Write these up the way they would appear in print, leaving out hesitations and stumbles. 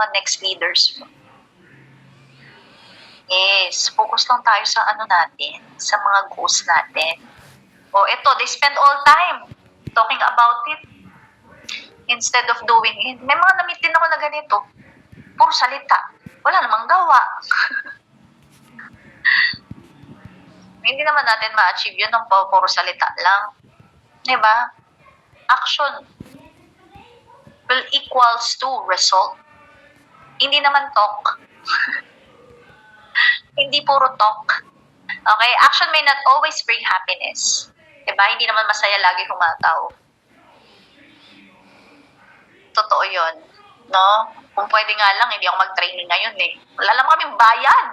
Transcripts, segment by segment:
mga next leaders mo. Yes, focus lang tayo sa ano natin, sa mga goals natin. O eto, they spend all time talking about it instead of doing it. May mga na-meet din ako na ganito, puro salita, wala namang gawa. Hindi naman natin ma-achieve yun ng puro salita lang. Diba? Action will equals to result. Hindi naman talk. Hindi puro talk. Okay? Action may not always bring happiness. Diba? Hindi naman masaya lagi humataw. Totoo yun. No? Kung pwede nga lang, hindi ako mag-training ngayon eh. Wala lang kaming bayan.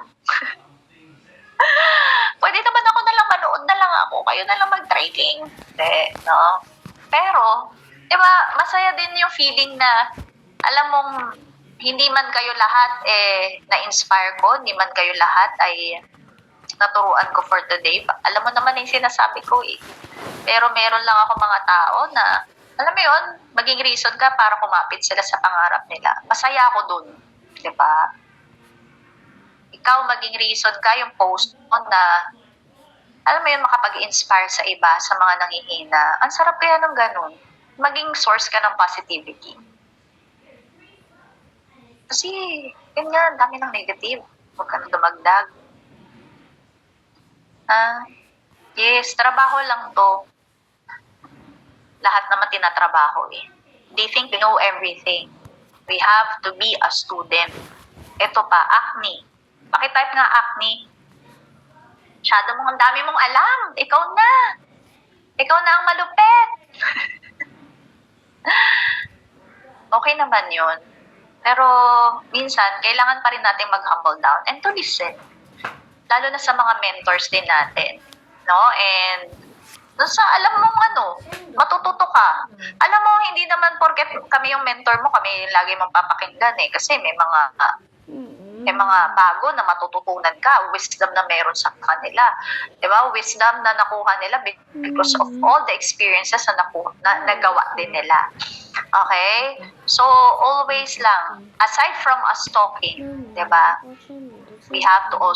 Pwede naman ako na lang, manood na lang ako. Kayo na lang mag-training. Hindi, no? Pero, diba, masaya din yung feeling na, alam mong, hindi man kayo lahat na-inspire ko, hindi man kayo lahat ay naturuan ko for today. Alam mo naman yung sinasabi ko eh. Pero meron lang ako mga tao na, alam mo yun, maging reason ka para kumapit sila sa pangarap nila. Masaya ako dun. Diba? Ikaw maging reason ka, yung post mo na, alam mo yun, makapag-inspire sa iba, sa mga nangihina. Ang sarap kaya ng ganun. Maging source ka ng positivity. Kasi, yun nga, dami ng negative. Huwag ka nang dumagdag. Yes, trabaho lang to. Lahat naman tinatrabaho eh. They think they know everything. We have to be a student. Ito pa, acne. Pakitype nga acne. Masyado mong ang dami mong alam. Ikaw na. Ikaw na ang malupet. Okay naman yun. Pero minsan, kailangan pa rin natin mag-humble down and to listen. Lalo na sa mga mentors din natin. No? And sa alam mong matututo ka. Alam mo, hindi naman porket kami yung mentor mo, kami lagi mong papakinggan eh. Kasi may mga bago na matututunan ka, wisdom na meron sa kanila. Diba? Wisdom na nakuha nila because of all the experiences na nagawa din nila. Okay? So, always lang, aside from us talking, diba? We have to also